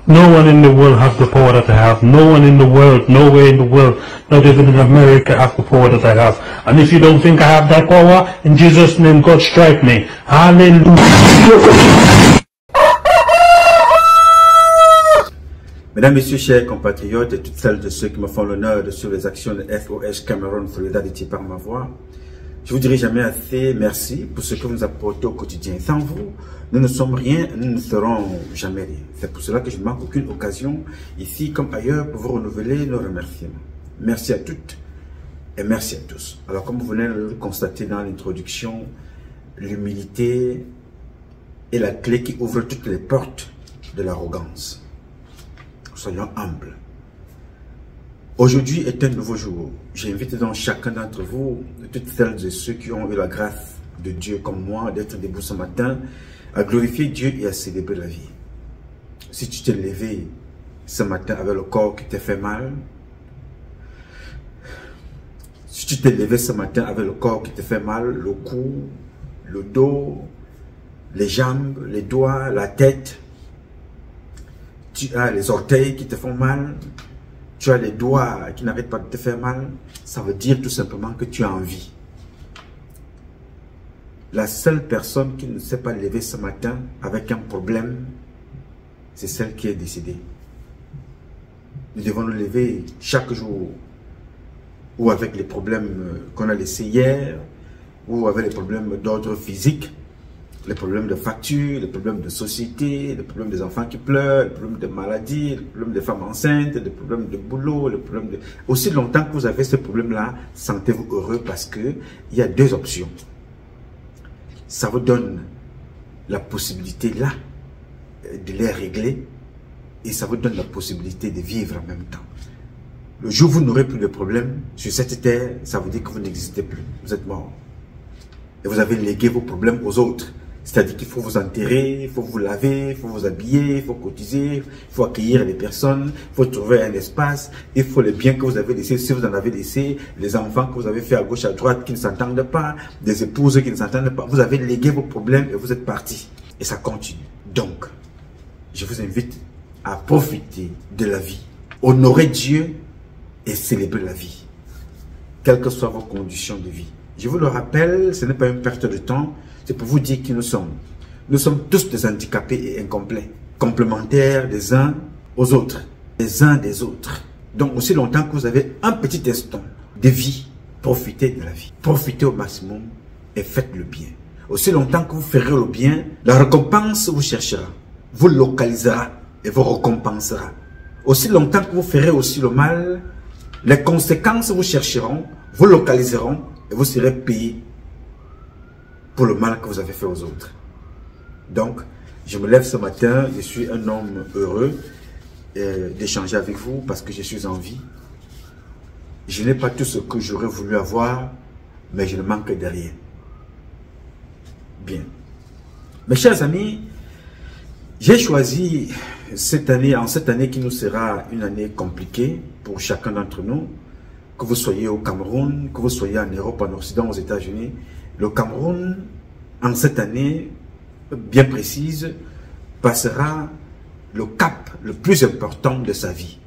No one in the world has the power that I have. No one in the world, nowhere in the world, not even in America, has the power that I have. And if you don't think I have that power, in Jesus' name, God strike me. Hallelujah. Mesdames, Messieurs, chers compatriotes et toutes celles de ceux qui me font l'honneur de suivre les actions de FOS Cameroun Solidarity par ma voix, je vous dirai jamais assez merci pour ce que vous nous apportez au quotidien. Sans vous, nous ne sommes rien, nous ne serons jamais rien. C'est pour cela que je ne manque aucune occasion, ici comme ailleurs, pour vous renouveler nos remerciements. Merci à toutes et merci à tous. Alors, comme vous venez de le constater dans l'introduction, l'humilité est la clé qui ouvre toutes les portes de l'arrogance. Soyons humbles. Aujourd'hui est un nouveau jour. J'invite donc chacun d'entre vous, toutes celles et ceux qui ont eu la grâce de Dieu comme moi, d'être debout ce matin, à glorifier Dieu et à célébrer la vie. Si tu t'es levé ce matin avec le corps qui t'a fait mal, si tu t'es levé ce matin avec le corps qui te fait mal, le cou, le dos, les jambes, les doigts, la tête, tu as les orteils qui te font mal, tu as les doigts qui n'arrêtent pas de te faire mal, ça veut dire tout simplement que tu as envie. La seule personne qui ne s'est pas levée ce matin avec un problème, c'est celle qui est décédée. Nous devons nous lever chaque jour, ou avec les problèmes qu'on a laissés hier, ou avec les problèmes d'ordre physique, les problèmes de facture, les problèmes de société, les problèmes des enfants qui pleurent, les problèmes de maladie, les problèmes des femmes enceintes, les problèmes de boulot, les problèmes de... Aussi longtemps que vous avez ces problèmes-là, sentez-vous heureux parce que il y a deux options. Ça vous donne la possibilité là de les régler et ça vous donne la possibilité de vivre en même temps. Le jour où vous n'aurez plus de problèmes sur cette terre, ça vous dit que vous n'existez plus. Vous êtes mort. Et vous avez légué vos problèmes aux autres. C'est-à-dire qu'il faut vous enterrer, il faut vous laver, il faut vous habiller, il faut cotiser, il faut accueillir les personnes, il faut trouver un espace, il faut les biens que vous avez laissés, si vous en avez laissé, les enfants que vous avez fait à gauche, à droite, qui ne s'entendent pas, des épouses qui ne s'entendent pas. Vous avez légué vos problèmes et vous êtes partis. Et ça continue. Donc, je vous invite à profiter de la vie, honorer Dieu et célébrer la vie, quelles que soient vos conditions de vie. Je vous le rappelle, ce n'est pas une perte de temps, c'est pour vous dire qui nous sommes. Nous sommes tous des handicapés et incomplets, complémentaires des uns aux autres, des uns des autres. Donc aussi longtemps que vous avez un petit instant de vie, profitez de la vie. Profitez au maximum et faites le bien. Aussi longtemps que vous ferez le bien, la récompense vous cherchera, vous localisera et vous récompensera. Aussi longtemps que vous ferez aussi le mal, les conséquences vous chercheront, vous localiseront et vous serez payé pour le mal que vous avez fait aux autres. Donc, je me lève ce matin, je suis un homme heureux d'échanger avec vous parce que je suis en vie. Je n'ai pas tout ce que j'aurais voulu avoir, mais je ne manque de rien. Bien. Mes chers amis, j'ai choisi cette année, en cette année qui nous sera une année compliquée pour chacun d'entre nous, que vous soyez au Cameroun, que vous soyez en Europe, en Occident, aux États-Unis. Le Cameroun, en cette année bien précise, passera le cap le plus important de sa vie,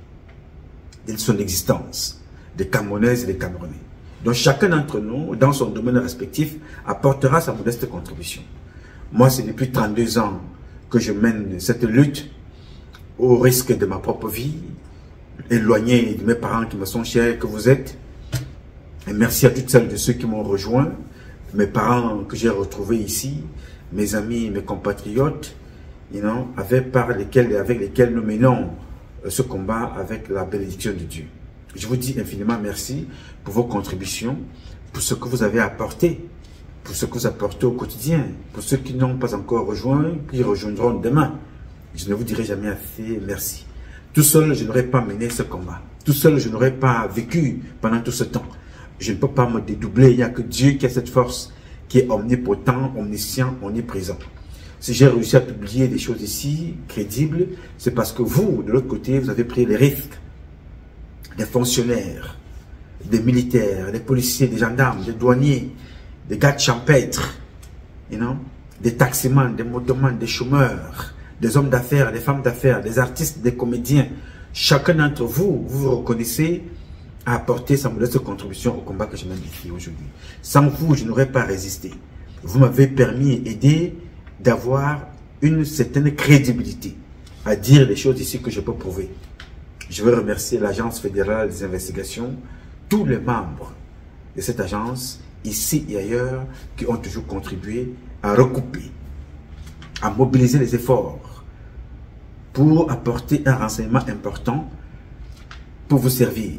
de son existence, des Camerounaises et des Camerounais. Donc chacun d'entre nous, dans son domaine respectif, apportera sa modeste contribution. Moi, c'est depuis 32 ans que je mène cette lutte au risque de ma propre vie, éloigné de mes parents qui me sont chers, que vous êtes. Et merci à toutes celles de ceux qui m'ont rejoint, mes parents que j'ai retrouvés ici, mes amis, mes compatriotes, avec lesquels nous menons ce combat avec la bénédiction de Dieu. Je vous dis infiniment merci pour vos contributions, pour ce que vous avez apporté, pour ce que vous apportez au quotidien, pour ceux qui n'ont pas encore rejoint, qui rejoindront demain. Je ne vous dirai jamais assez merci. Tout seul, je n'aurais pas mené ce combat. Tout seul, je n'aurais pas vécu pendant tout ce temps. Je ne peux pas me dédoubler. Il n'y a que Dieu qui a cette force, qui est omnipotent, omniscient, omniprésent. Si j'ai réussi à publier des choses ici, crédibles, c'est parce que vous, de l'autre côté, vous avez pris les risques. Des fonctionnaires, des militaires, des policiers, des gendarmes, des douaniers, des gardes champêtres, des taximans, des motomans, des chômeurs, des hommes d'affaires, des femmes d'affaires, des artistes, des comédiens. Chacun d'entre vous, vous vous reconnaissez à apporter sa modeste contribution au combat que je viens d'écrire aujourd'hui. Sans vous, je n'aurais pas résisté. Vous m'avez permis et aidé d'avoir une certaine crédibilité à dire les choses ici que je peux prouver. Je veux remercier l'Agence fédérale des investigations, tous les membres de cette agence, ici et ailleurs, qui ont toujours contribué à recouper, à mobiliser les efforts pour apporter un renseignement important pour vous servir,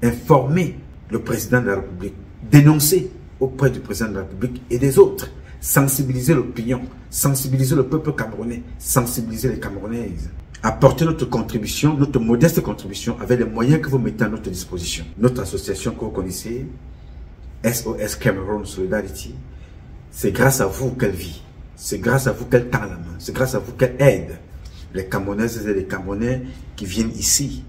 informer le président de la République, dénoncer auprès du président de la République et des autres, sensibiliser l'opinion, sensibiliser le peuple camerounais, sensibiliser les Camerounaises, apporter notre contribution, notre modeste contribution avec les moyens que vous mettez à notre disposition. Notre association que vous connaissez, SOS Cameroun Solidarity, c'est grâce à vous qu'elle vit, c'est grâce à vous qu'elle tend la main, c'est grâce à vous qu'elle aide les Camerounaises et les Camerounais qui viennent ici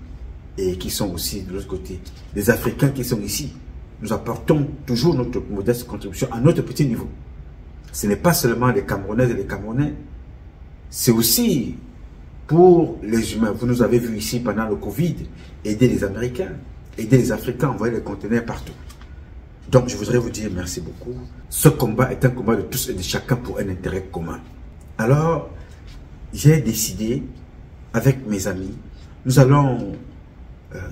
et qui sont aussi de l'autre côté, les Africains qui sont ici. Nous apportons toujours notre modeste contribution à notre petit niveau. Ce n'est pas seulement les Camerounaises et les Camerounais, c'est aussi pour les humains. Vous nous avez vus ici pendant le Covid, aider les Américains, aider les Africains, envoyer les conteneurs partout. Donc je voudrais vous dire merci beaucoup. Ce combat est un combat de tous et de chacun pour un intérêt commun. Alors, j'ai décidé, avec mes amis, nous allons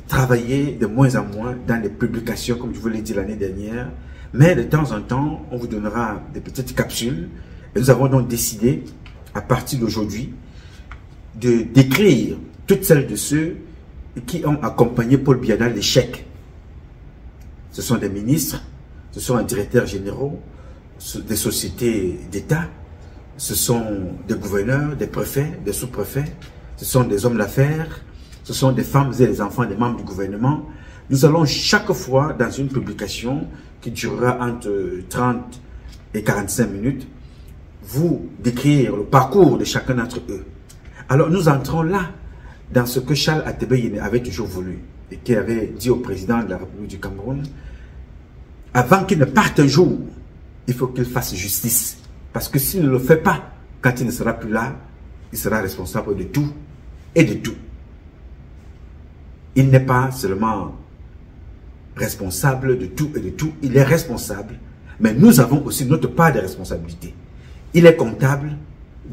travailler de moins en moins dans les publications, comme je vous l'ai dit l'année dernière, mais de temps en temps, on vous donnera des petites capsules. Et nous avons donc décidé, à partir d'aujourd'hui, de décrire toutes celles de ceux qui ont accompagné Paul Biya dans l'échec. Ce sont des ministres, ce sont des directeurs généraux, des sociétés d'État, ce sont des gouverneurs, des préfets, des sous-préfets, ce sont des hommes d'affaires, ce sont des femmes et des enfants des membres du gouvernement. Nous allons chaque fois dans une publication qui durera entre 30 et 45 minutes, vous décrire le parcours de chacun d'entre eux. Alors nous entrons là dans ce que Charles Atebe avait toujours voulu et qu'il avait dit au président de la République du Cameroun, avant qu'il ne parte un jour, il faut qu'il fasse justice. Parce que s'il ne le fait pas, quand il ne sera plus là, il sera responsable de tout et de tout. Il n'est pas seulement responsable de tout et de tout, il est responsable, mais nous avons aussi notre part de responsabilité. Il est comptable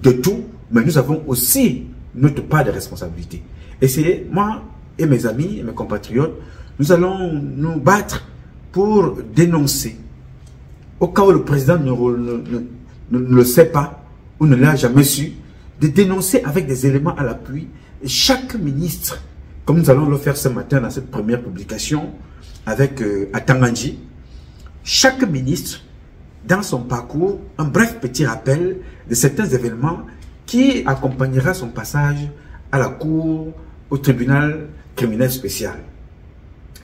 de tout, mais nous avons aussi notre part de responsabilité. Et c'est moi et mes amis et mes compatriotes, nous allons nous battre pour dénoncer, au cas où le président ne le sait pas ou ne l'a jamais su, de dénoncer avec des éléments à l'appui chaque ministre, comme nous allons le faire ce matin dans cette première publication avec Atanganji, chaque ministre dans son parcours, un bref petit rappel de certains événements qui accompagnera son passage à la cour, au tribunal criminel spécial.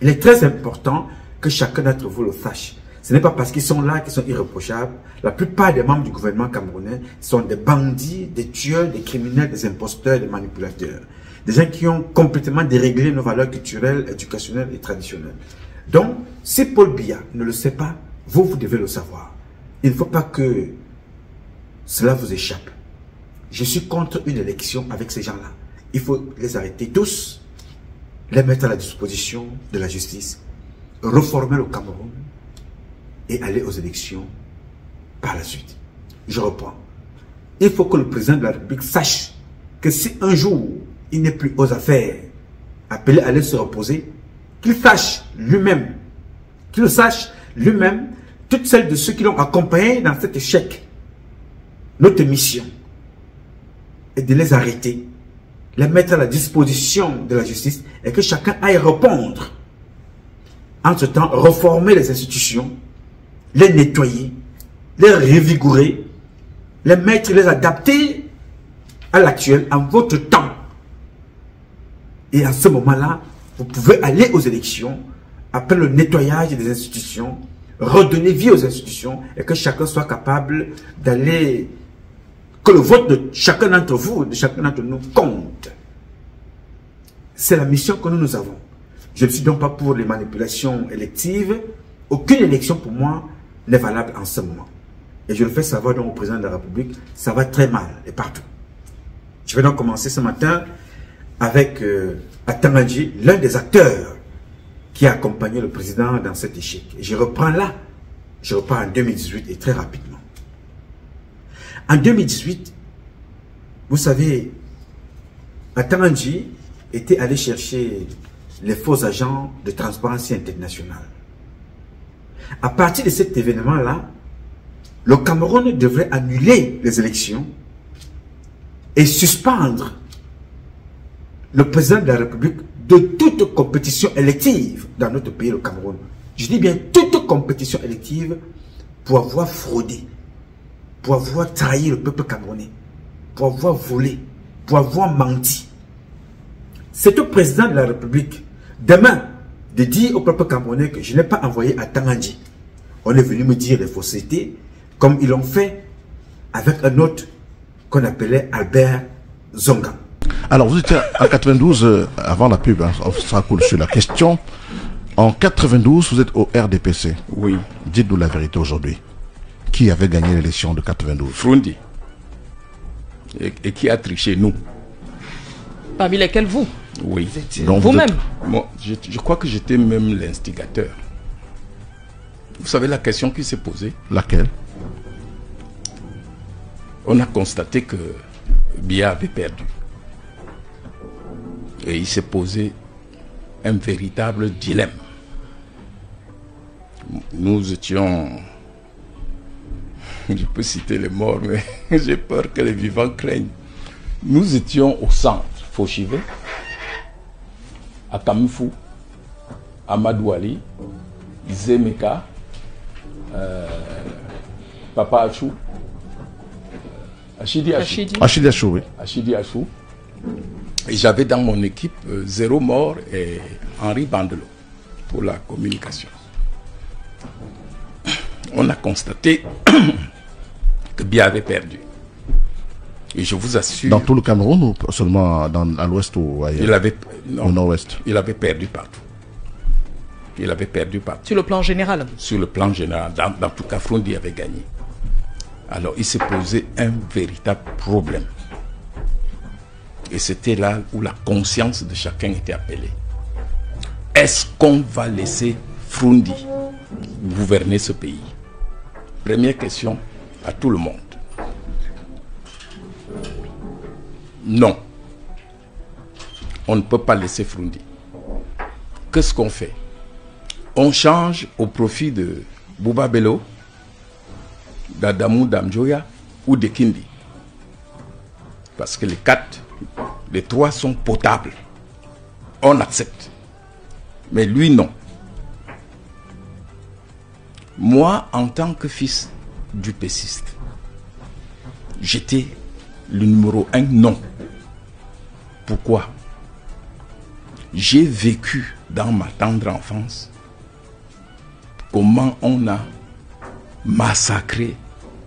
Il est très important que chacun d'entre vous le sache. Ce n'est pas parce qu'ils sont là qu'ils sont irréprochables. La plupart des membres du gouvernement camerounais sont des bandits, des tueurs, des criminels, des imposteurs, des manipulateurs. Des gens qui ont complètement déréglé nos valeurs culturelles, éducationnelles et traditionnelles. Donc, si Paul Biya ne le sait pas, vous devez le savoir. Il ne faut pas que cela vous échappe. Je suis contre une élection avec ces gens-là. Il faut les arrêter tous, les mettre à la disposition de la justice, reformer le Cameroun et aller aux élections par la suite. Je reprends. Il faut que le président de la République sache que si un jour il n'est plus aux affaires, appelé à aller se reposer, qu'il sache lui-même, toutes celles de ceux qui l'ont accompagné dans cet échec. Notre mission est de les arrêter, les mettre à la disposition de la justice et que chacun aille répondre. Entre-temps, reformer les institutions, les nettoyer, les revigorer, les mettre, les adapter à l'actuel, en votre temps. Et à ce moment-là, vous pouvez aller aux élections après le nettoyage des institutions, redonner vie aux institutions et que chacun soit capable d'aller, que le vote de chacun d'entre vous, de chacun d'entre nous compte. C'est la mission que nous avons. Je ne suis donc pas pour les manipulations électives. Aucune élection pour moi n'est valable en ce moment. Et je le fais savoir donc au président de la République, ça va très mal et partout. Je vais donc commencer ce matin avec Atangadji, l'un des acteurs qui a accompagné le président dans cet échec. Et je reprends là, je reprends en 2018 et très rapidement. En 2018, vous savez, Atangadji était allé chercher les faux agents de Transparency International. À partir de cet événement-là, le Cameroun devrait annuler les élections et suspendre le président de la République de toute compétition élective dans notre pays, le Cameroun. Je dis bien toute compétition élective pour avoir fraudé, pour avoir trahi le peuple camerounais, pour avoir volé, pour avoir menti. C'est au président de la République, demain, de dire au peuple camerounais que je n'ai pas envoyé Atangadji. On est venu me dire les faussetés, comme ils l'ont fait avec un autre qu'on appelait Albert Zonga. Alors, vous étiez en 92, avant la pub, hein, on sera cool sur la question. En 92, vous êtes au RDPC. Oui. Dites-nous la vérité aujourd'hui. Qui avait gagné l'élection de 92? Frundi. Et qui a triché, nous? Parmi lesquels vous? Oui. Vous-même? Moi, je crois que j'étais même l'instigateur. Vous savez la question qui s'est posée? Laquelle? On a constaté que Biya avait perdu. Et il s'est posé un véritable dilemme. Nous étions... Je peux citer les morts, mais j'ai peur que les vivants craignent. Nous étions au centre, Fauchivé, à Kamifou, à Madouali, Zemeka, Papa Achou, Achidi Achou. Oui. Achidi Achou. Et j'avais dans mon équipe Zéro Mort et Henri Bandelot pour la communication. On a constaté que Biya avait perdu. Et je vous assure... Dans tout le Cameroun ou seulement à l'ouest ou ailleurs? Au nord-ouest. Il avait perdu partout. Il avait perdu partout. Sur le plan général? Sur le plan général. Dans tout cas, Frundi avait gagné. Alors, il s'est posé un véritable problème. Et c'était là où la conscience de chacun était appelée. Est-ce qu'on va laisser Frundi gouverner ce pays? Première question à tout le monde. Non. On ne peut pas laisser Frundi. Qu'est-ce qu'on fait? On change au profit de Bouba Bello, d'Adamou Damjoya ou de Kindi. Parce que les trois sont potables. On accepte. Mais lui, non. Moi, en tant que fils du péciste, j'étais le numéro 1 non. Pourquoi? J'ai vécu dans ma tendre enfance comment on a massacré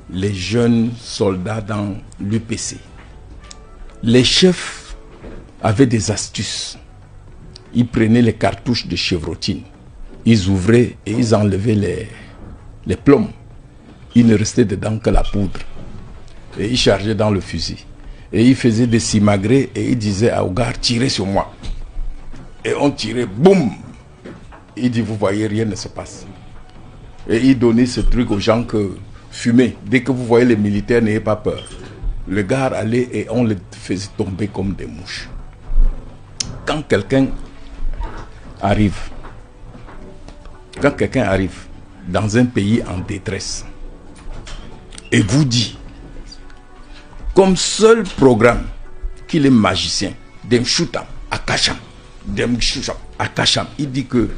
les jeunes soldats dans l'UPC. Les chefs avaient des astuces. Ils prenaient les cartouches de chevrotine, ils ouvraient et ils enlevaient les plombs. Il ne restait dedans que la poudre. Et ils chargeaient dans le fusil. Et ils faisaient des simagrées et ils disaient à Ougar, tirez sur moi. Et on tirait, boum. Il dit, vous voyez, rien ne se passe. Et il donnait ce truc aux gens que fumez. Dès que vous voyez les militaires, n'ayez pas peur. Le gars allait et on les faisait tomber comme des mouches. Quand quelqu'un arrive dans un pays en détresse et vous dit comme seul programme qu'il est magicien, d'un Choutam à Kacham, il dit que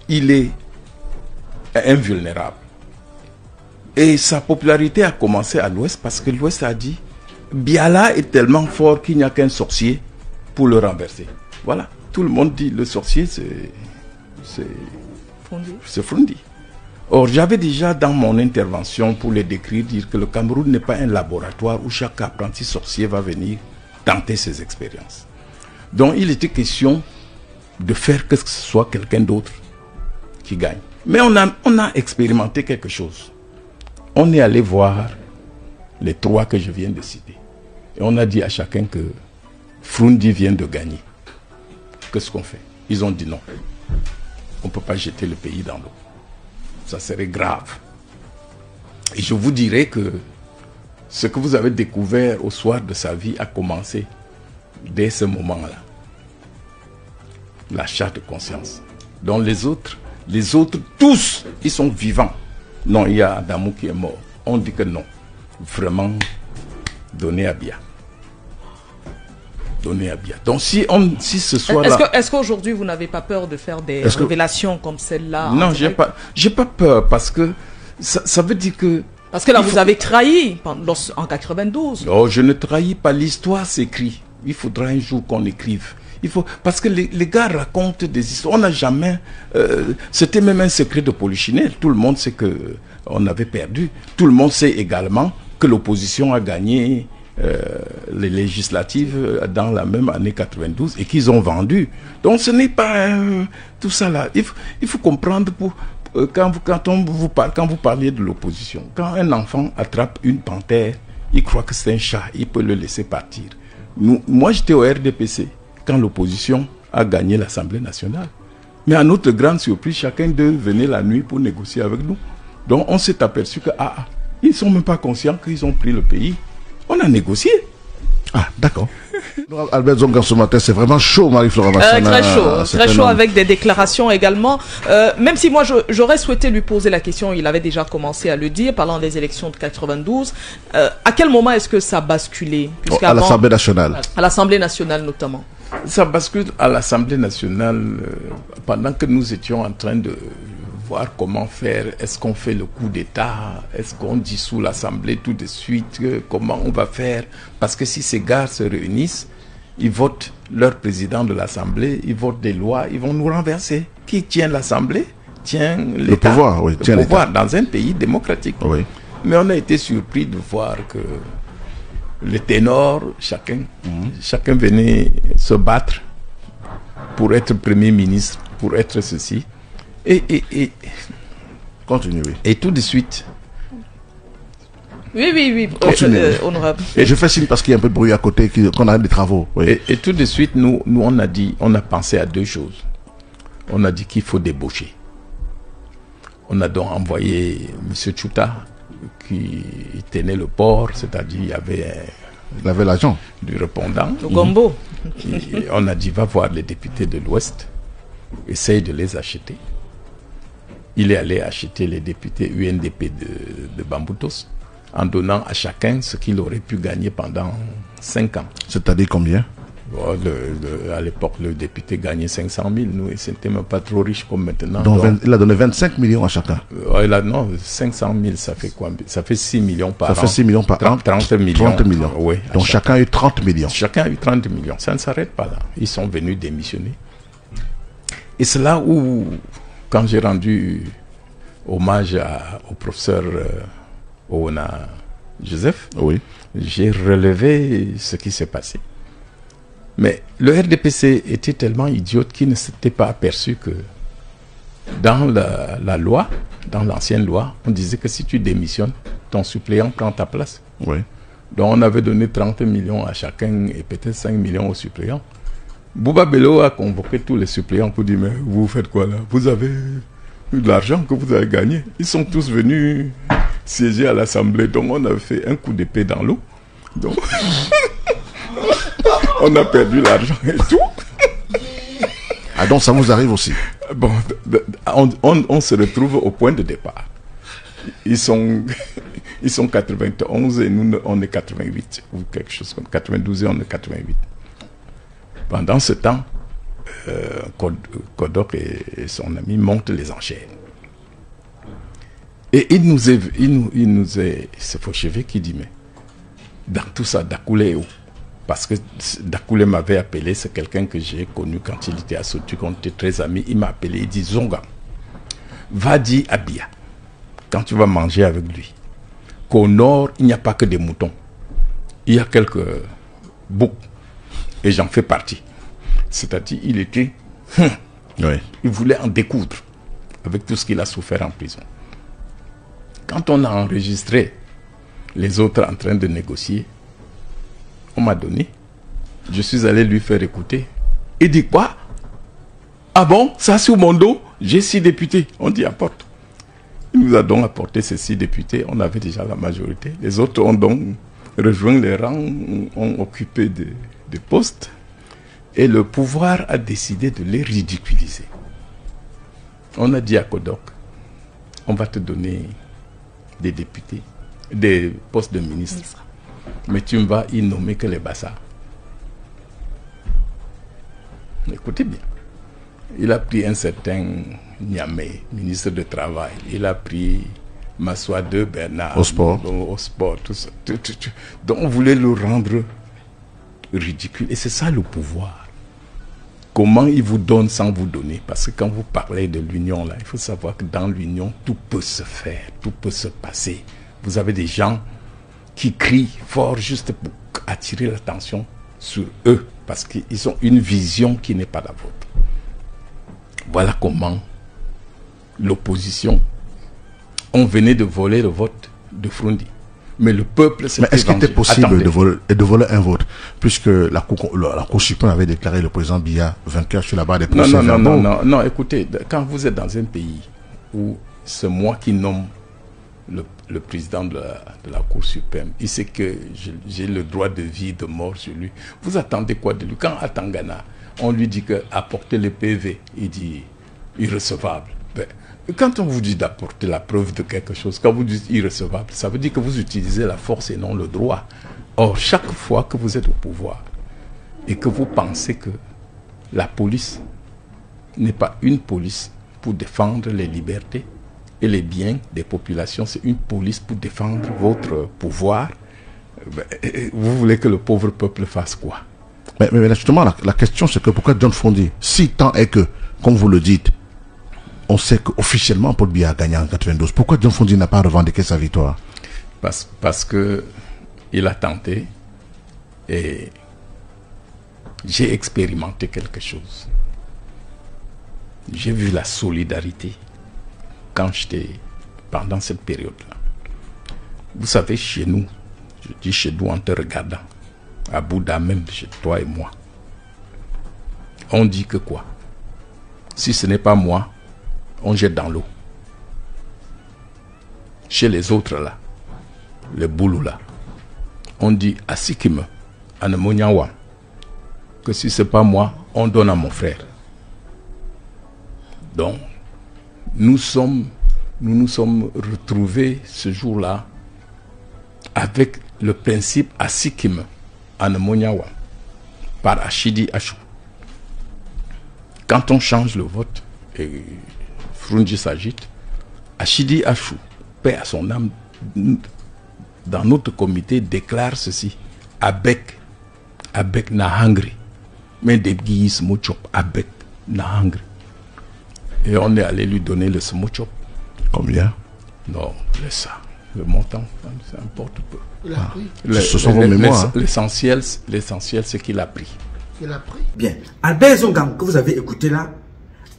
il est invulnérable. Et sa popularité a commencé à l'Ouest parce que l'Ouest a dit Biala est tellement fort qu'il n'y a qu'un sorcier pour le renverser. Voilà, tout le monde dit le sorcier c'est Frundi. Or, j'avais déjà dans mon intervention pour le décrire, dire que le Cameroun n'est pas un laboratoire où chaque apprenti sorcier va venir tenter ses expériences. Donc, il était question de faire que ce soit quelqu'un d'autre qui gagne. Mais on a expérimenté quelque chose. On est allé voir les 3 que je viens de citer. Et on a dit à chacun que Frundi vient de gagner. Qu'est-ce qu'on fait? Ils ont dit non. On ne peut pas jeter le pays dans l'eau. Ça serait grave. Et je vous dirais que ce que vous avez découvert au soir de sa vie a commencé dès ce moment-là. L'achat de conscience. Donc les autres, tous, ils sont vivants. Non, il y a Adamou qui est mort. On dit que non. Vraiment, donnez à bien. Donnez à bien. Donc si ce soir-là... Est-ce qu'aujourd'hui, vous n'avez pas peur de faire des révélations comme celle-là? Non, j'ai pas peur parce que ça veut dire que... Parce que là, vous avez trahi en 92. Non, je ne trahis pas. L'histoire s'écrit. Il faudra un jour qu'on écrive. Parce que les gars racontent des histoires. On n'a jamais... c'était même un secret de Polichinelle. Tout le monde sait qu'on avait perdu. Tout le monde sait également que l'opposition a gagné les législatives dans la même année 92 et qu'ils ont vendu. Donc ce n'est pas tout ça là. Il faut comprendre quand vous parliez de l'opposition, quand un enfant attrape une panthère, il croit que c'est un chat, il peut le laisser partir. Moi j'étais au RDPC quand l'opposition a gagné l'Assemblée nationale. Mais à notre grande surprise, chacun d'eux venait la nuit pour négocier avec nous. Donc on s'est aperçu que ils ne sont même pas conscients qu'ils ont pris le pays. On a négocié. Ah, d'accord. Albert Zonga, ce matin, c'est vraiment chaud, Marie-Flora Massana. Très chaud, avec des déclarations également. Même si moi, j'aurais souhaité lui poser la question, il avait déjà commencé à le dire, parlant des élections de 92. À quel moment est-ce que ça a basculé? À l'Assemblée nationale. À l'Assemblée nationale, notamment. Ça bascule à l'Assemblée nationale pendant que nous étions en train de voir comment faire. Est-ce qu'on fait le coup d'État? Est-ce qu'on dissout l'Assemblée tout de suite? Comment on va faire? Parce que si ces gars se réunissent, ils votent leur président de l'Assemblée, ils votent des lois, ils vont nous renverser. Qui tient l'Assemblée? Tient l'État. Le pouvoir, oui. Le pouvoir dans un pays démocratique. Oui. Mais on a été surpris de voir que les ténors, chacun venait se battre pour être Premier ministre, pour être ceci. Et continuez. Et tout de suite. Oui. Honorable. Et je fais signe parce qu'il y a un peu de bruit à côté, qu'on a des travaux. Oui. Et tout de suite, nous on a pensé à 2 choses. On a dit qu'il faut débaucher. On a donc envoyé M. Tchouta, qui tenait le port, c'est-à-dire il avait l'agent du répondant. Le gombo. Et on a dit, va voir les députés de l'Ouest, essaye de les acheter. Il est allé acheter les députés UNDP de Bamboutos en donnant à chacun ce qu'il aurait pu gagner pendant 5 ans. C'est-à-dire combien? À l'époque, le député gagnait 500 000. Nous, c'était même pas trop riche comme maintenant. Donc, il a donné 25 millions à chacun. Non, 500 000, ça fait quoi? Ça fait 6 millions par an. Ça fait 6 millions par an. 30 millions. 30 millions. Oui. Donc, chacun a eu 30 millions. Chacun a eu 30 millions. Ça ne s'arrête pas là. Ils sont venus démissionner. Et c'est là où, quand j'ai rendu hommage au professeur Oona Joseph, oui, j'ai relevé ce qui s'est passé. Mais le RDPC était tellement idiote qu'il ne s'était pas aperçu que dans la loi, dans l'ancienne loi, on disait que si tu démissionnes, ton suppléant prend ta place. Oui. Donc on avait donné 30 millions à chacun et peut-être 5 millions aux suppléants. Bouba Bello a convoqué tous les suppléants pour dire, mais vous faites quoi là? Vous avez eu de l'argent que vous avez gagné. Ils sont tous venus siéger à l'Assemblée. Donc on a fait un coup d'épée dans l'eau. Donc on a perdu l'argent et tout. Ah donc ça vous arrive aussi? Bon, on se retrouve au point de départ. Ils sont 91 et nous on est 88 ou quelque chose comme 92 et on est 88. Pendant ce temps, Kodok et son ami montent les enchères. Et il nous est c'est Fauchevé qui dit, mais dans tout ça, Dakoulé est où? Parce que Dakoulé m'avait appelé, c'est quelqu'un que j'ai connu quand il était à Sotu, quand on était très amis. Il m'a appelé, il dit, Zonga, va dire à Bia, quand tu vas manger avec lui, qu'au nord, il n'y a pas que des moutons. Il y a quelques boucs. Et j'en fais partie. C'est-à-dire, il était... Oui. Il voulait en découdre avec tout ce qu'il a souffert en prison. Quand on a enregistré les autres en train de négocier. On m'a donné. Je suis allé lui faire écouter. Il dit quoi? Ah bon? Ça sur mon dos? J'ai 6 députés. On dit apporte. Il nous a donc apporté ces 6 députés. On avait déjà la majorité. Les autres ont donc rejoint les rangs, ont occupé des postes. Et le pouvoir a décidé de les ridiculiser. On a dit à Kodok, on va te donner des députés, des postes de ministre. Mais tu ne vas y nommer que les bassards. Écoutez bien. Il a pris un certain Niamey, ministre de Travail. Il a pris Massoua de Bernard. Au sport. Au sport, tout ça. Donc on voulait le rendre ridicule. Et c'est ça le pouvoir. Comment il vous donne sans vous donner? Parce que quand vous parlez de l'union, là, il faut savoir que dans l'union, tout peut se faire, tout peut se passer. Vous avez des gens qui crient fort juste pour attirer l'attention sur eux, parce qu'ils ont une vision qui n'est pas la vôtre. Voilà comment l'opposition, on venait de voler le vote de Frundi. Mais le peuple s'est est-ce qu'il était possible de voler un vote, puisque la Cour suprême avait déclaré le président Biya vainqueur sur la barre des procès? Non, écoutez, quand vous êtes dans un pays où c'est moi qui nomme le président de la Cour suprême, il sait que j'ai le droit de vie, de mort sur lui. Vous attendez quoi de lui? Quand à Tangana, on lui dit qu'apporter le PV, il dit irrecevable. Quand on vous dit d'apporter la preuve de quelque chose, quand vous dites irrecevable, ça veut dire que vous utilisez la force et non le droit. Or, chaque fois que vous êtes au pouvoir et que vous pensez que la police n'est pas une police pour défendre les libertés et les biens des populations, c'est une police pour défendre votre pouvoir, vous voulez que le pauvre peuple fasse quoi? Mais justement, la question c'est que pourquoi John Frundi, si tant est que, comme vous le dites, on sait qu'officiellement Paul Biya a gagné en 92, pourquoi John Frundi n'a pas revendiqué sa victoire? Parce que il a tenté et j'ai expérimenté quelque chose. J'ai vu la solidarité quand j'étais pendant cette période-là. Vous savez, chez nous, je dis chez nous en te regardant, à Bouddha même, chez toi et moi, on dit que quoi? Si ce n'est pas moi, on jette dans l'eau. Chez les autres là, les boulous là, on dit à Sikime, à Nemoniawa, que si ce n'est pas moi, on donne à mon frère. Donc, nous nous sommes retrouvés ce jour-là avec le principe à Sikime, à Nemoniawa, par Achidi Achou. Quand on change le vote, et Frundi s'agite, Achidi Achou, paix à son âme, dans notre comité déclare ceci, avec Nahangri, mais des guillis smochop, avec Nahangri. Et on est allé lui donner le smochop. Combien? Non, laisse ça. Le montant, ça importe peu. Il a pris. Ce sont vos mémoires. L'essentiel, c'est qu'il a pris. Il a pris. Bien. Albert Zongam, que vous avez écouté là,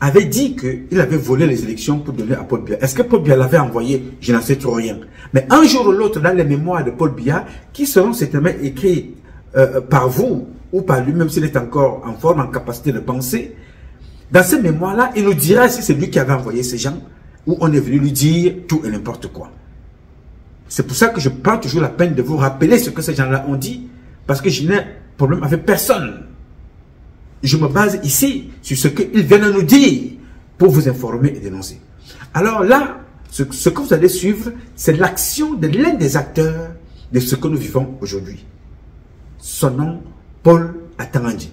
avait dit qu'il avait volé les élections pour donner à Paul Biya. Est-ce que Paul Biya l'avait envoyé? Je n'en sais trop rien. Mais un jour ou l'autre, dans les mémoires de Paul Biya, qui seront certainement écrits par vous ou par lui, même s'il est encore en forme, en capacité de penser, dans ces mémoires-là, il nous dira si c'est lui qui avait envoyé ces gens ou on est venu lui dire tout et n'importe quoi. C'est pour ça que je prends toujours la peine de vous rappeler ce que ces gens-là ont dit, parce que je n'ai problème avec personne. Je me base ici sur ce qu'ils viennent à nous dire pour vous informer et dénoncer. Alors là, ce que vous allez suivre, c'est l'action de l'un des acteurs de ce que nous vivons aujourd'hui. Son nom, Paul Atangandji.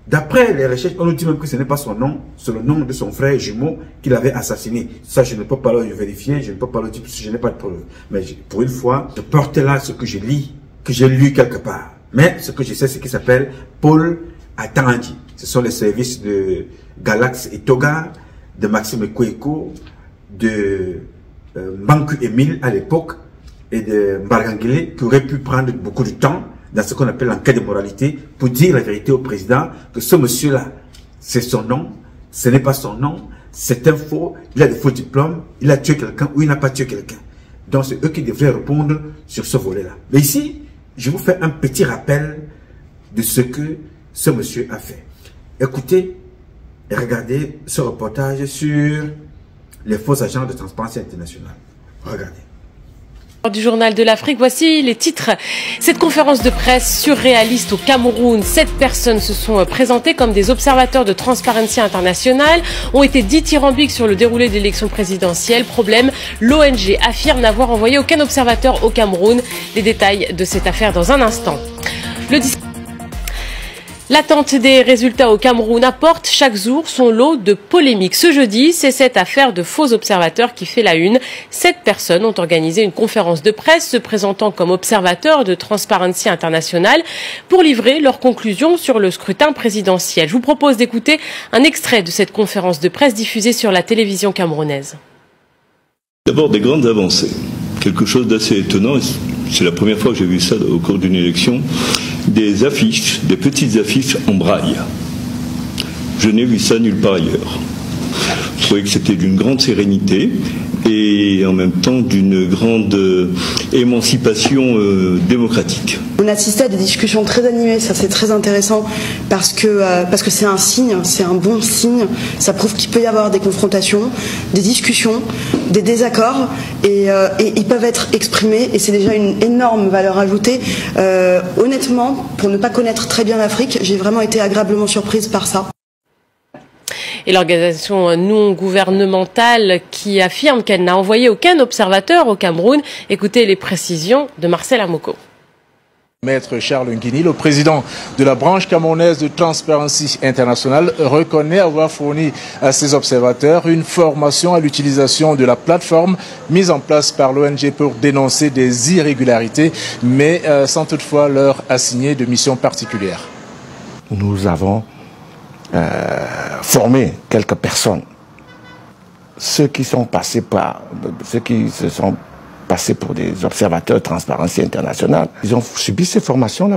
D'après les recherches, on nous dit même que ce n'est pas son nom, c'est le nom de son frère jumeau qu'il avait assassiné. Ça, je ne peux pas le vérifier, je ne peux pas le dire parce que je n'ai pas de preuve. Mais pour une fois, je porte là ce que je lis, que j'ai lu quelque part. Mais ce que je sais, c'est qu'il s'appelle Paul Atangandji. Ce sont les services de Galax et Toga, de Maxime Kweko, de Banku Emile à l'époque, et de Mbargangele, qui auraient pu prendre beaucoup de temps dans ce qu'on appelle l'enquête de moralité, pour dire la vérité au président que ce monsieur-là, c'est son nom, ce n'est pas son nom, c'est un faux, il a des faux diplômes, il a tué quelqu'un ou il n'a pas tué quelqu'un. Donc c'est eux qui devraient répondre sur ce volet-là. Mais ici, je vous fais un petit rappel de ce que ce monsieur a fait. Écoutez et regardez ce reportage sur les faux agents de Transparency International. Regardez. Du journal de l'Afrique, voici les titres. Cette conférence de presse surréaliste au Cameroun, 7 personnes se sont présentées comme des observateurs de Transparency International, ont été dithyrambiques sur le déroulé de l'élection présidentielle. Problème, l'ONG affirme n'avoir envoyé aucun observateur au Cameroun. Les détails de cette affaire dans un instant. L'attente des résultats au Cameroun apporte chaque jour son lot de polémiques. Ce jeudi, c'est cette affaire de faux observateurs qui fait la une. 7 personnes ont organisé une conférence de presse se présentant comme observateurs de Transparency International pour livrer leurs conclusions sur le scrutin présidentiel. Je vous propose d'écouter un extrait de cette conférence de presse diffusée sur la télévision camerounaise. D'abord des grandes avancées. Quelque chose d'assez étonnant, c'est la première fois que j'ai vu ça au cours d'une élection, des affiches, des petites affiches en braille. Je n'ai vu ça nulle part ailleurs. Je trouvais que c'était d'une grande sérénité et en même temps d'une grande émancipation démocratique. On assistait à des discussions très animées, ça c'est très intéressant parce que c'est un signe, c'est un bon signe. Ça prouve qu'il peut y avoir des confrontations, des discussions, des désaccords et ils peuvent être exprimés et c'est déjà une énorme valeur ajoutée. Honnêtement, pour ne pas connaître très bien l'Afrique, j'ai vraiment été agréablement surprise par ça. Et l'organisation non gouvernementale qui affirme qu'elle n'a envoyé aucun observateur au Cameroun. Écoutez les précisions de Marcel Amoko. Maître Charles Nguini, le président de la branche camerounaise de Transparency International, reconnaît avoir fourni à ses observateurs une formation à l'utilisation de la plateforme mise en place par l'ONG pour dénoncer des irrégularités, mais sans toutefois leur assigner de mission particulière. Nous avons former quelques personnes. Ceux qui se sont passés pour des observateurs Transparency International, ils ont subi ces formations-là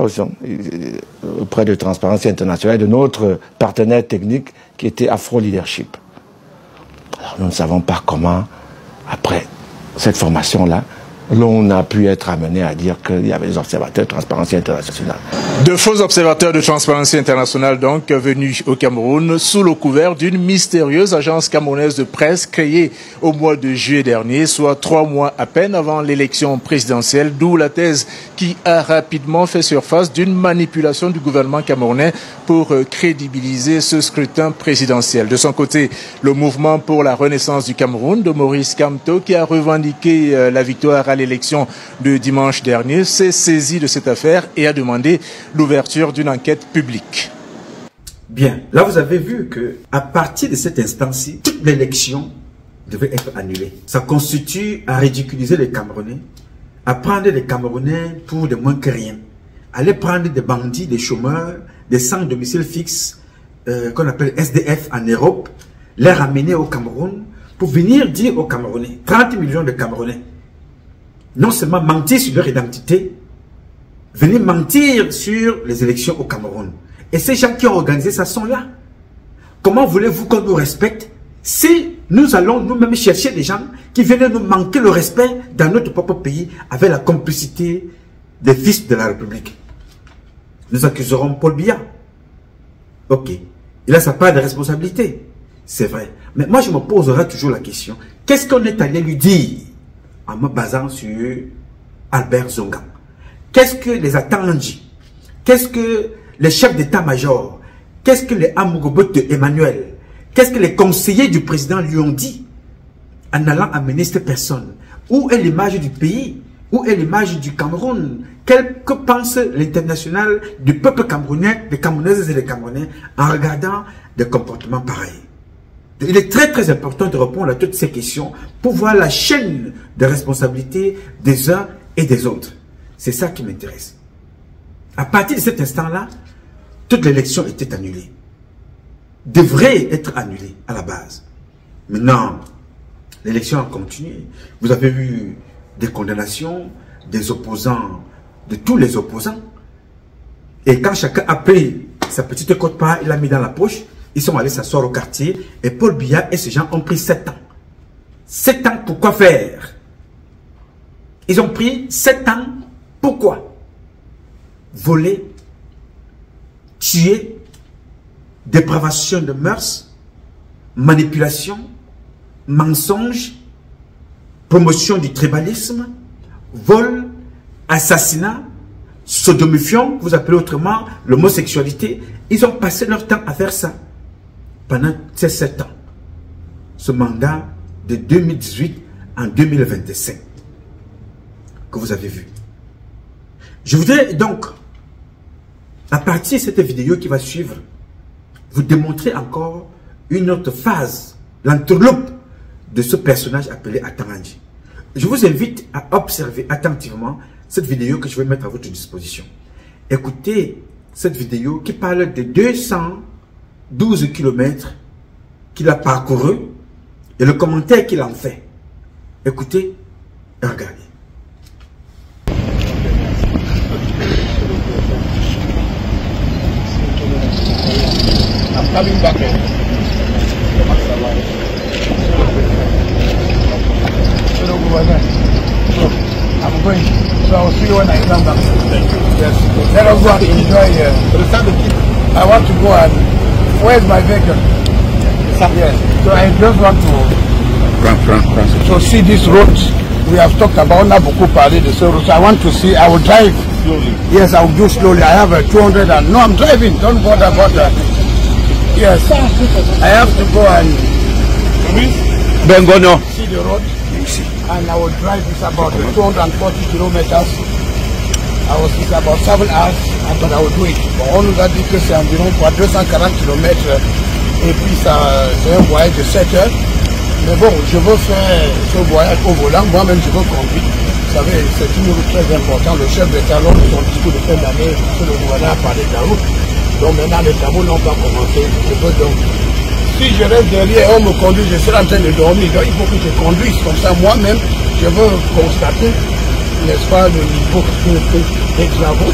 auprès de Transparency International et de notre partenaire technique qui était Afro Leadership. Alors nous ne savons pas comment, après cette formation-là, l'on a pu être amené à dire qu'il y avait des observateurs Transparency International. De faux observateurs de Transparency International donc venus au Cameroun sous le couvert d'une mystérieuse agence camerounaise de presse créée au mois de juillet dernier, soit 3 mois à peine avant l'élection présidentielle, d'où la thèse qui a rapidement fait surface d'une manipulation du gouvernement camerounais pour crédibiliser ce scrutin présidentiel. De son côté, le mouvement pour la renaissance du Cameroun de Maurice Kamto, qui a revendiqué la victoire à l'élection de dimanche dernier, s'est saisi de cette affaire et a demandé l'ouverture d'une enquête publique. Bien, là vous avez vu que à partir de cet instant-ci, toute l'élection devait être annulée. Ça constitue à ridiculiser les Camerounais, à prendre les Camerounais pour des moins que rien, aller prendre des bandits, des chômeurs, des sans domicile fixe, qu'on appelle SDF en Europe, les ramener au Cameroun pour venir dire aux Camerounais, 30 millions de Camerounais, non seulement mentir sur leur identité, venir mentir sur les élections au Cameroun. Et ces gens qui ont organisé ça sont là. Comment voulez-vous qu'on nous respecte si nous allons nous-mêmes chercher des gens qui viennent nous manquer le respect dans notre propre pays avec la complicité des fils de la République? Nous accuserons Paul Biya. Ok. Il a sa part de responsabilité. C'est vrai. Mais moi, je me poserai toujours la question. Qu'est-ce qu'on est allé lui dire en me basant sur Albert Zonga? Qu'est-ce que les Atandji, qu'est-ce que les chefs d'état-major, qu'est-ce que les Amougobot de Emmanuel, qu'est-ce que les conseillers du président lui ont dit en allant amener cette personne? Où est l'image du pays? Où est l'image du Cameroun? Que pense l'international du peuple camerounais, des Camerounaises et des Camerounais en regardant des comportements pareils? Il est très très important de répondre à toutes ces questions pour voir la chaîne de responsabilité des uns et des autres. C'est ça qui m'intéresse. À partir de cet instant-là, toute l'élection était annulée. Devrait être annulée à la base. Maintenant, l'élection a continué. Vous avez eu des condamnations des opposants, de tous les opposants. Et quand chacun a pris sa petite quote-part, il l'a mis dans la poche, ils sont allés s'asseoir au quartier et Paul Biya et ces gens ont pris 7 ans. 7 ans pour quoi faire? Ils ont pris 7 ans. Pourquoi? Voler, tuer, dépravation de mœurs, manipulation, mensonge, promotion du tribalisme, vol, assassinat, sodomifiant, vous appelez autrement l'homosexualité. Ils ont passé leur temps à faire ça pendant ces 7 ans. Ce mandat de 2018 en 2025 que vous avez vu. Je voudrais donc, à partir de cette vidéo qui va suivre, vous démontrer encore une autre phase, l'entourloupe de ce personnage appelé Atanganji. Je vous invite à observer attentivement cette vidéo que je vais mettre à votre disposition. Écoutez cette vidéo qui parle de 212 km qu'il a parcouru et le commentaire qu'il en fait. Écoutez et regardez. I'm coming back. I'm going. So I'll see you when I come back. Yes. Let us go and enjoy. I want to go and. Where's my vehicle? Yes. So I just want to. So see this road. We have talked about Nabucco Parade, so I want to see. I will drive. Slowly. Yes, I will do slowly. I have a 200 and no, I'm driving. Don't bother about that. Yes, I have to go and see the road, and I will drive. It's about 240 kilometers. It's about 7 hours, but I will do it. On nous a dit que c'est environ 240 km et puis c'est un voyage de 7 heures. Mais bon, je veux faire ce voyage au volant, moi-même je veux conduire. Vous savez, c'est une route très importante. Le chef d'État, lors de son discours de fin d'année, le gouvernement a parlé de la route. Donc maintenant les travaux n'ont pas commencé. Je veux donc, si je reste derrière et on me conduit, je serai en train de dormir. Donc il faut que je conduise comme ça. Moi-même, je veux constater, n'est-ce pas, le niveau des travaux,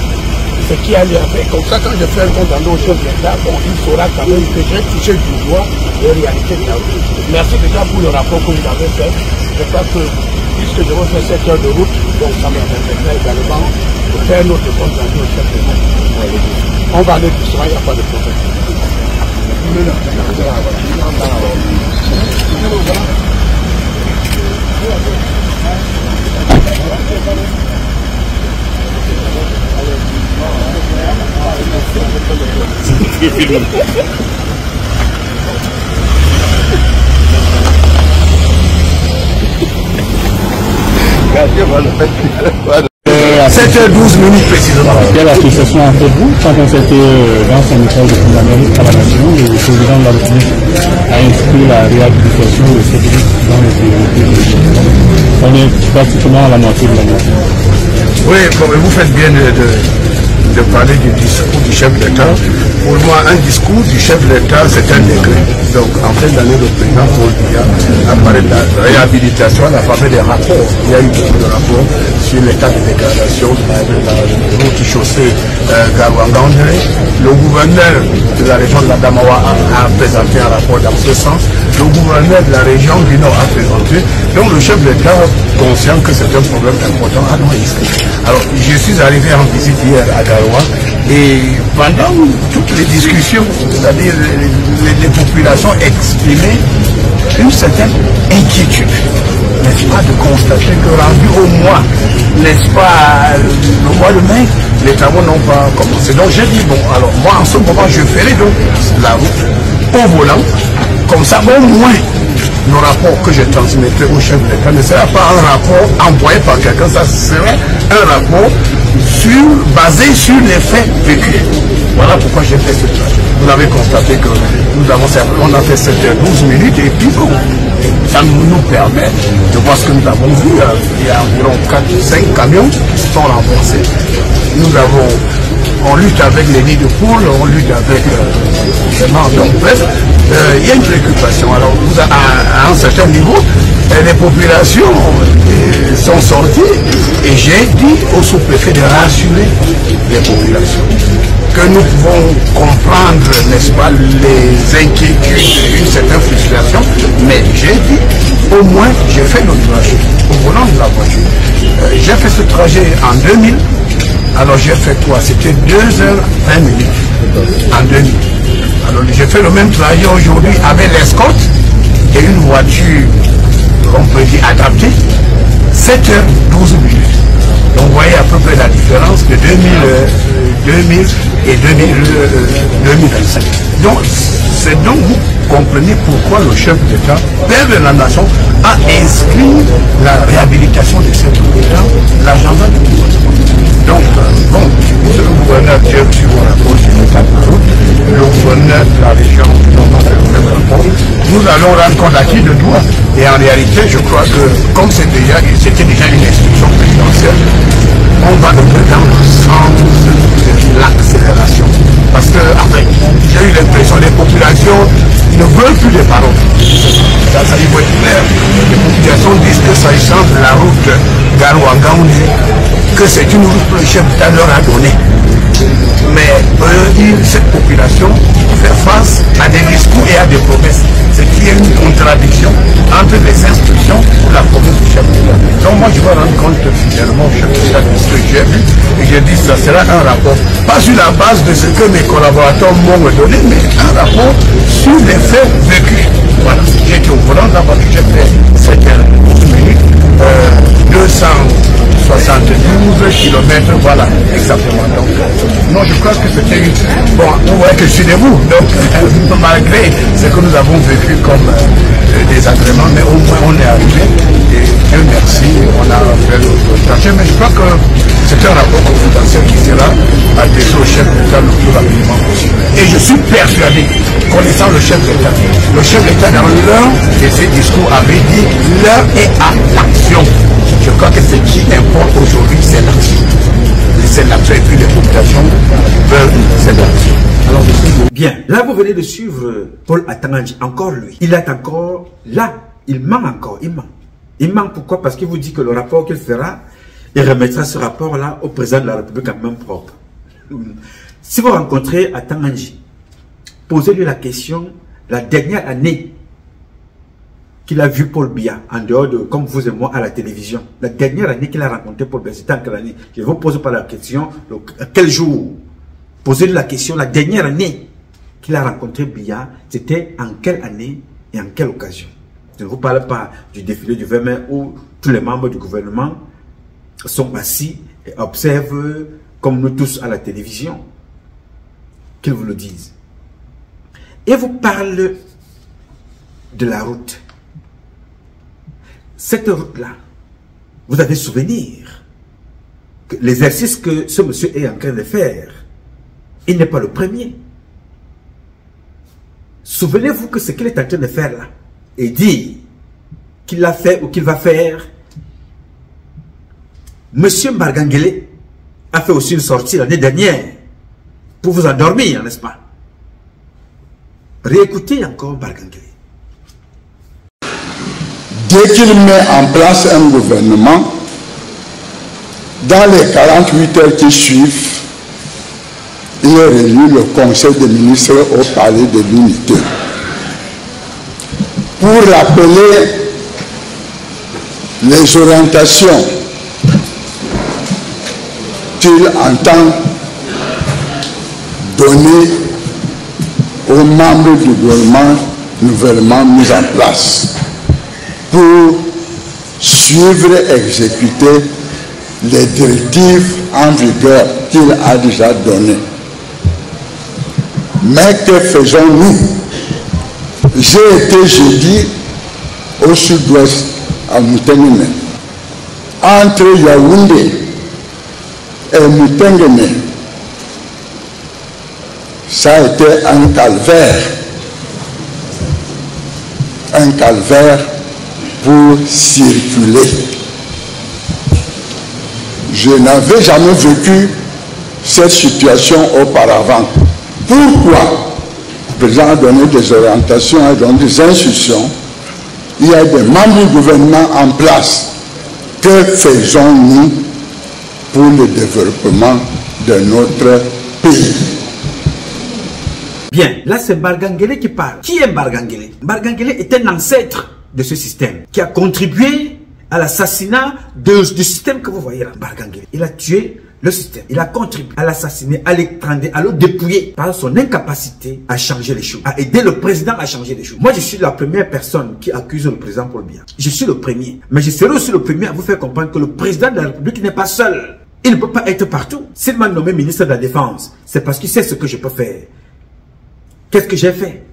ce qui a lieu avec. Comme ça, quand je fais un compte en au chef d'État, bon, il saura quand même que j'ai touché du doigt les réalités de la route. Merci déjà pour le rapport que vous avez fait. Je crois que, puisque je veux faire 7 heures de route, donc ça me permettrait également de faire un autre compte en au chef d'État. On va aller tout ça, il n'y a pas de problème. À 7h12 précisément. Quelle association en faites-vous quand on s'était dans son message de l'Amérique à la nation, le président de la République a inscrit la réhabilitation de cette route dans les priorités. On est pratiquement à la moitié de la nation. Oui, vous faites bien de parler du discours du chef d'État. Pour moi, un discours du chef d'État, c'est un décret. Donc, en fin d'année, le président Paul Biya a parlé de la réhabilitation, il a parlé des rapports. Il y a eu beaucoup de rapports sur l'état de dégradation de la route chaussée Garouangandré. Le gouverneur de la région de la Damawa a présenté un rapport dans ce sens. Le gouverneur de la région du Nord a présenté. Donc, le chef d'État, conscient que c'est un problème important, a donc inscrit. Alors, je suis arrivé en visite hier à Garoua et pendant toutes les discussions, c'est-à-dire les populations exprimaient une certaine inquiétude, n'est-ce pas, de constater que rendu au mois, n'est-ce pas, le mois de mai, les travaux n'ont pas commencé. Donc j'ai dit, bon, alors moi en ce moment je ferai donc la route au volant, comme ça au moins le rapport que je transmettrai au chef d'État ne sera pas un rapport envoyé par quelqu'un, ça sera un rapport basé sur les faits vécus. Voilà pourquoi j'ai fait ce trajet. Vous avez constaté que on a fait 7h12 et puis bon, ça nous permet de voir ce que nous avons vu. Il y a environ 4-5 camions qui sont renversés. On lutte avec les nids de poules, on lutte avec vraiment. Donc bref, il y a une préoccupation. Alors à un certain niveau, les populations sont sorties et j'ai dit au sous-préfet de rassurer les populations. Que nous pouvons comprendre, n'est-ce pas, les inquiétudes, une certaine frustration, mais j'ai dit au moins j'ai fait le trajet au volant de la voiture. J'ai fait ce trajet en 2000. Alors j'ai fait quoi? C'était 2h20 en 2000. Alors j'ai fait le même trajet aujourd'hui avec l'escorte et une voiture, on peut dire adaptée, 7h12. Donc vous voyez à peu près la différence de 2000 et 2025. Donc c'est donc vous comprenez pourquoi le chef d'État, père de la nation, a inscrit la réhabilitation de cet hôpital, l'agenda du gouvernement. Donc bon, monsieur le gouverneur qui est sur mon rapport sur l'état de la route, le gouverneur de la région dont on fait le même rapport, nous allons rendre compte à qui de doigt. Et en réalité, je crois que comme c'était déjà une instruction présidentielle, on va œuvrer dans le sens de l'accélération. Parce que, après, j'ai eu l'impression que les populations ne veulent plus des paroles. Ça il faut être clair. Les populations disent que s'agissant de la route Garouangaouni, que c'est une route que le chef d'État leur a donnée. Mais cette population fait face à des discours et à des promesses. Ce qui est une contradiction entre les instructions et la promesse du chef d'État. Donc moi je vais rendre compte finalement au chef d'État de ce que j'ai vu et j'ai dit que ça sera un rapport, pas sur la base de ce que mes collaborateurs m'ont donné, mais un rapport sur les faits vécus. Voilà, j'étais au volant de la voiture, j'ai fait 7 minutes, 272 km, voilà, exactement. Donc, non, je crois que c'était une... Bon, vous voyez que je suis debout, donc malgré ce que nous avons vécu comme désagrément, mais au moins on est arrivé, et Dieu merci, on a fait le trajet, mais je crois que c'est un rapport confidentiel qui sera adressé au chef d'État le plus rapidement possible. Et je suis persuadé, connaissant le chef d'État dans l'un de ses discours avait dit l'heure est à l'action. Je crois que ce qui importe aujourd'hui, c'est l'action. C'est l'action et puis les populations veulent cette action. Alors, bien, là vous venez de suivre Paul Atangandji, encore lui. Il est encore là, il ment encore, il ment. Il ment pourquoi? Parce qu'il vous dit que le rapport qu'il fera, il remettra ce rapport-là au président de la République en main propre. Si vous rencontrez Atangandji, posez-lui la question, la dernière année qu'il a vu Paul Biya, en dehors de, comme vous et moi, à la télévision. La dernière année qu'il a rencontré Paul Biya, c'était en quelle année? Je vous pose pas la question, quel jour? Posez-lui la question, la dernière année qu'il a rencontré Biya, c'était en quelle année et en quelle occasion? Je ne vous parle pas du défilé du 20 mai où tous les membres du gouvernement sont assis et observent, comme nous tous à la télévision, qu'ils vous le disent. Et vous parle de la route. Cette route-là, vous avez souvenir que l'exercice que ce monsieur est en train de faire, il n'est pas le premier. Souvenez-vous que ce qu'il est en train de faire là, et dit qu'il l'a fait ou qu'il va faire, monsieur Mbargangele a fait aussi une sortie l'année dernière pour vous endormir, n'est-ce pas? Réécoutez encore Mbargangele. Dès qu'il met en place un gouvernement, dans les 48 heures qui suivent, il réunit le conseil des ministres au palais de l'Unité pour rappeler les orientations qu'il entend donner aux membres du gouvernement nouvellement mis en place pour suivre et exécuter les directives en vigueur qu'il a déjà données. Mais que faisons-nous? J'ai été jeudi au sud-ouest, à Moutengueme. Entre Yaoundé et Moutengueme, ça a été un calvaire. Un calvaire pour circuler. Je n'avais jamais vécu cette situation auparavant. Pourquoi? Le président a donné des orientations, a donné des instructions. Il y a des membres du gouvernement en place. Que faisons-nous pour le développement de notre pays? Bien, là c'est Mbargangele qui parle. Qui est Mbargangele? Mbargangele est un ancêtre de ce système, qui a contribué à l'assassinat du système que vous voyez là, Bargangele. Il a tué le système. Il a contribué à l'assassiner, à l'étreindre, à le dépouiller par son incapacité à changer les choses, à aider le président à changer les choses. Moi, je suis la première personne qui accuse le président Paul Biya. Je suis le premier. Mais je serai aussi le premier à vous faire comprendre que le président de la République n'est pas seul. Il ne peut pas être partout. S'il m'a nommé ministre de la Défense, c'est parce qu'il sait ce que je peux faire. Qu'est-ce que j'ai fait?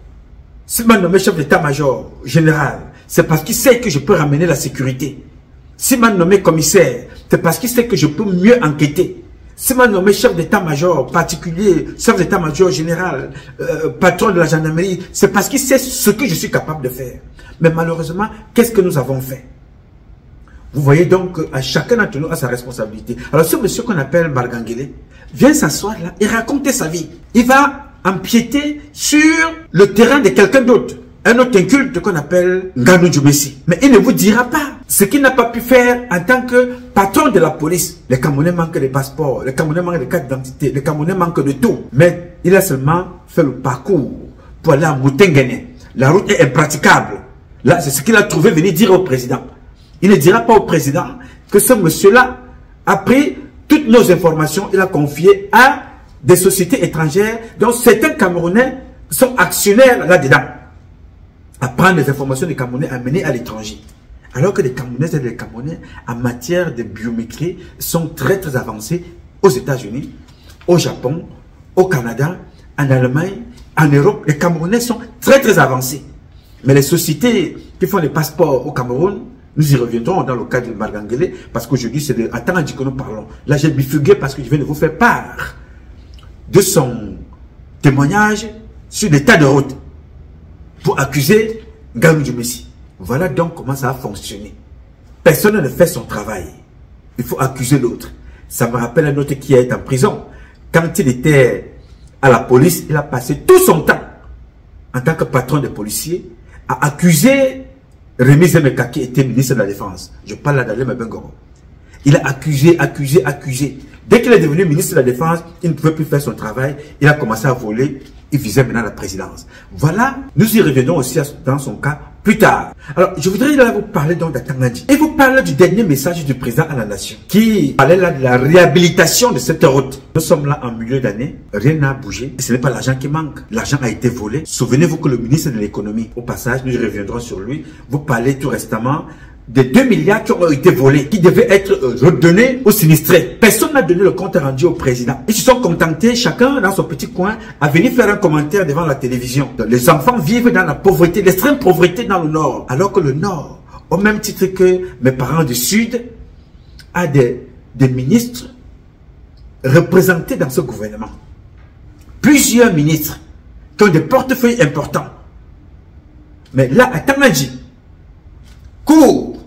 S'il m'a nommé chef d'état-major général, c'est parce qu'il sait que je peux ramener la sécurité. S'il m'a nommé commissaire, c'est parce qu'il sait que je peux mieux enquêter. S'il m'a nommé chef d'état-major particulier, chef d'état-major général, patron de la gendarmerie, c'est parce qu'il sait ce que je suis capable de faire. Mais malheureusement, qu'est-ce que nous avons fait? Vous voyez donc à chacun d'entre nous a sa responsabilité. Alors ce monsieur qu'on appelle Bargangele vient s'asseoir là et raconter sa vie. Il va empiéter sur le terrain de quelqu'un d'autre. Un autre inculte qu'on appelle Nganou Djoumessi. Mais il ne vous dira pas ce qu'il n'a pas pu faire en tant que patron de la police. Les Camerounais manquent de passeports, les Camerounais manquent de carte d'identité, les Camerounais manquent de tout. Mais il a seulement fait le parcours pour aller à Moutengene. La route est impraticable. Là, c'est ce qu'il a trouvé venir dire au président. Il ne dira pas au président que ce monsieur-là a pris toutes nos informations, il a confié à des sociétés étrangères dont certains Camerounais sont actionnaires là-dedans. À prendre des informations des Camerounais, à mener à l'étranger. Alors que les Camerounais et les Camerounais, en matière de biométrie, sont très très avancés aux États-Unis, au Japon, au Canada, en Allemagne, en Europe. Les Camerounais sont très très avancés. Mais les sociétés qui font les passeports au Cameroun, nous y reviendrons dans le cas de Bargangele, parce qu'aujourd'hui c'est de Atangandji que nous parlons. Là j'ai bifurgué parce que je viens de vous faire part de son témoignage sur des tas de routes pour accuser Nganou Djoumessi. Voilà donc comment ça a fonctionné. Personne ne fait son travail. Il faut accuser l'autre. Ça me rappelle un autre qui est en prison. Quand il était à la police, il a passé tout son temps en tant que patron des policiers à accuser Rémi Zemeka qui était ministre de la Défense. Je parle là d'Alain Mabengoro. Il a accusé. Dès qu'il est devenu ministre de la Défense, il ne pouvait plus faire son travail. Il a commencé à voler. Il visait maintenant la présidence. Voilà, nous y reviendrons aussi dans son cas plus tard. Alors, je voudrais là vous parler donc d'Atangandji. Et vous parler du dernier message du président à la nation, qui parlait là de la réhabilitation de cette route. Nous sommes là en milieu d'année, rien n'a bougé. Et ce n'est pas l'argent qui manque. L'argent a été volé. Souvenez-vous que le ministre de l'économie, au passage, nous y reviendrons sur lui, vous parlez tout récemment des 2 milliards qui ont été volés, qui devaient être redonnés aux sinistrés. Personne n'a donné le compte rendu au président. Ils se sont contentés, chacun dans son petit coin, à venir faire un commentaire devant la télévision. Les enfants vivent dans la pauvreté, l'extrême pauvreté dans le Nord. Alors que le Nord, au même titre que mes parents du Sud, a des ministres représentés dans ce gouvernement. Plusieurs ministres qui ont des portefeuilles importants. Mais là, Atangandji court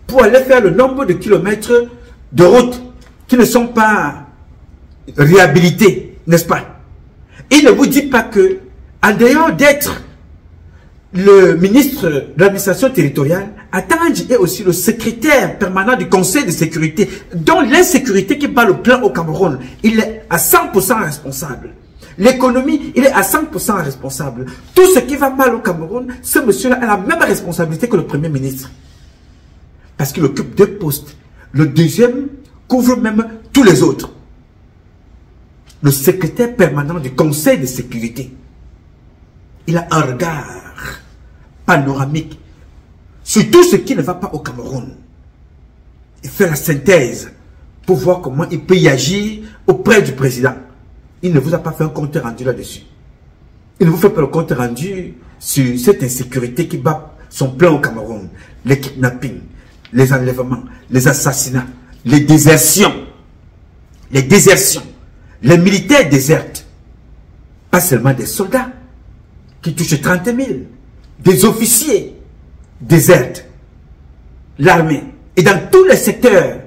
pour aller faire le nombre de kilomètres de routes qui ne sont pas réhabilités, n'est-ce pas? Il ne vous dit pas que, en dehors d'être le ministre de l'administration territoriale, Atangandji est aussi le secrétaire permanent du Conseil de sécurité, dont l'insécurité qui bat le plein au Cameroun, il est à 100% responsable. L'économie, il est à 100% responsable. Tout ce qui va mal au Cameroun, ce monsieur-là a la même responsabilité que le Premier ministre. Parce qu'il occupe 2 postes. Le deuxième couvre même tous les autres. Le secrétaire permanent du Conseil de sécurité. Il a un regard panoramique sur tout ce qui ne va pas au Cameroun. Il fait la synthèse pour voir comment il peut y agir auprès du président. Il ne vous a pas fait un compte rendu là-dessus. Il ne vous fait pas le compte rendu sur cette insécurité qui bat son plein au Cameroun. Les kidnappings, les enlèvements, les assassinats, les désertions, les militaires désertent. Pas seulement des soldats qui touchent 30 000, des officiers désertent l'armée. Et dans tous les secteurs,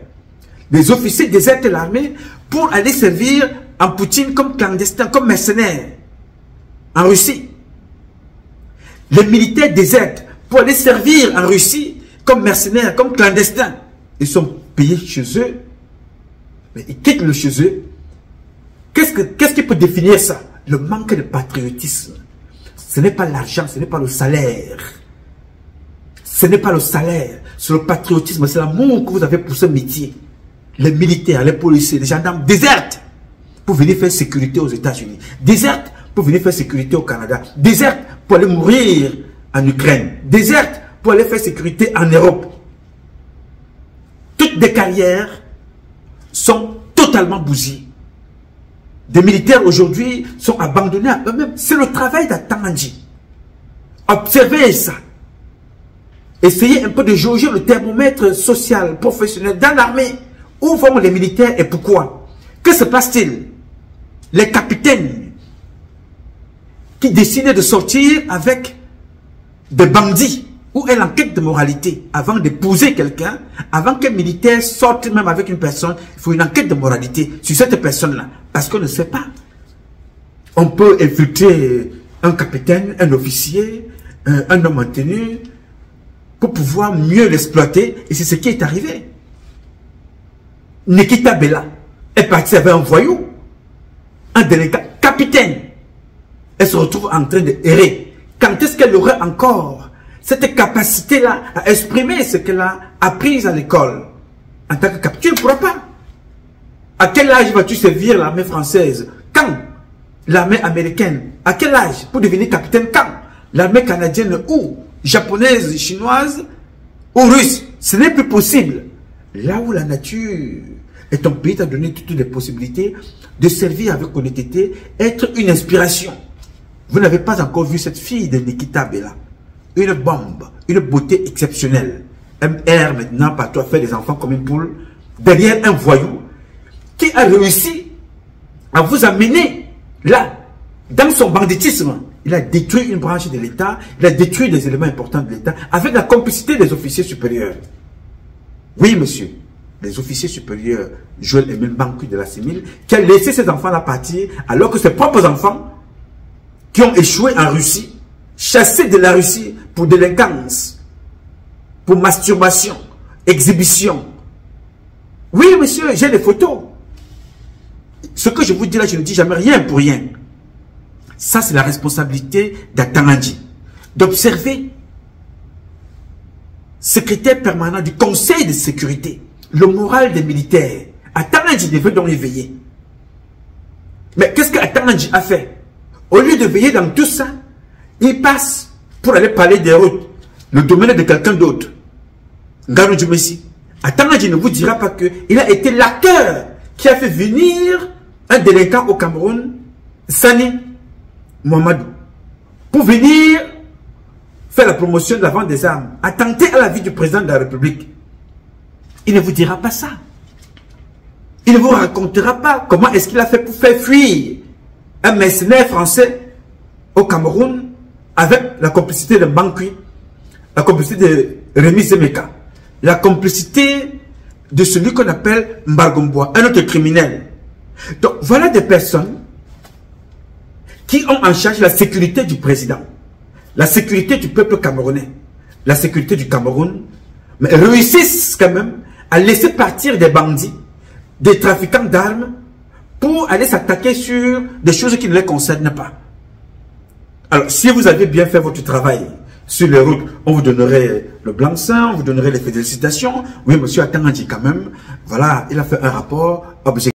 les officiers désertent l'armée pour aller servir en Poutine comme clandestins, comme mercenaires en Russie. Les militaires désertent pour aller servir en Russie comme mercenaires, comme clandestins. Ils sont payés chez eux, mais ils quittent le chez eux. Qu'est-ce qui peut définir ça? Le manque de patriotisme. Ce n'est pas l'argent, ce n'est pas le salaire. Ce n'est pas le salaire, c'est le patriotisme, c'est l'amour que vous avez pour ce métier. Les militaires, les policiers, les gendarmes désertent pour venir faire sécurité aux États-Unis, désertent pour venir faire sécurité au Canada, désertent pour aller mourir en Ukraine, désertent pour aller faire sécurité en Europe. Toutes des carrières sont totalement bousillées. Des militaires aujourd'hui sont abandonnés à eux-mêmes. C'est le travail d'Atamandji. Observez ça. Essayez un peu de jauger le thermomètre social, professionnel dans l'armée. Où vont les militaires et pourquoi? Que se passe-t-il? Les capitaines qui décident de sortir avec des bandits ou une enquête de moralité avant d'épouser quelqu'un, avant qu'un militaire sorte même avec une personne, il faut une enquête de moralité sur cette personne-là. Parce qu'on ne sait pas. On peut infiltrer un capitaine, un officier, un homme en tenue, pour pouvoir mieux l'exploiter. Et c'est ce qui est arrivé. Nikita Bella est partie avec un voyou, un délégué capitaine. Elle se retrouve en train de errer. Quand est-ce qu'elle aurait encore cette capacité-là à exprimer ce qu'elle a appris à l'école en tant que capitaine? Tu ne pourras pas. À quel âge vas-tu servir l'armée française? Quand? L'armée américaine? À quel âge? Pour devenir capitaine? Quand? L'armée canadienne ou japonaise, chinoise ou russe? Ce n'est plus possible. Là où la nature et ton pays t'a donné toutes les possibilités de servir avec honnêteté, être une inspiration. Vous n'avez pas encore vu cette fille de Nikita Bella. Une bombe, une beauté exceptionnelle. Elle erre maintenant partout à faire des enfants comme une poule, derrière un voyou qui a réussi à vous amener là, dans son banditisme. Il a détruit une branche de l'État, il a détruit des éléments importants de l'État avec la complicité des officiers supérieurs. Oui, monsieur, les officiers supérieurs, Joël Emile Bancu de la CEMIL, qui a laissé ses enfants-là partir alors que ses propres enfants qui ont échoué en Russie, chassés de la Russie pour délinquance, pour masturbation, exhibition. Oui, monsieur, j'ai des photos. Ce que je vous dis là, je ne dis jamais rien pour rien. Ça, c'est la responsabilité d'Atamandji. D'observer, secrétaire permanent du Conseil de sécurité, le moral des militaires. Atamandji devait donc y veiller. Mais qu'est-ce qu'Atamandji a fait? Au lieu de veiller dans tout ça, il passe pour aller parler des routes, le domaine de quelqu'un d'autre. Ngano Djumesi. Atamandji ne vous dira pas qu'il a été l'acteur qui a fait venir un délinquant au Cameroun, Sani Mohamedou, pour venir faire la promotion de la vente des armes, attenter à la vie du président de la République. Il ne vous dira pas ça. Il ne vous racontera pas comment est-ce qu'il a fait pour faire fuir un mercenaire français au Cameroun avec la complicité de Bankui, la complicité de Rémi Zemeka, la complicité de celui qu'on appelle Mbargomboa, un autre criminel. Donc voilà des personnes qui ont en charge la sécurité du président, la sécurité du peuple camerounais, la sécurité du Cameroun, mais réussissent quand même à laisser partir des bandits, des trafiquants d'armes, pour aller s'attaquer sur des choses qui ne les concernent pas. Alors, si vous avez bien fait votre travail sur les routes, on vous donnerait le blanc-seing, on vous donnerait les félicitations. Oui, monsieur Atamandji quand même, voilà, il a fait un rapport objectif.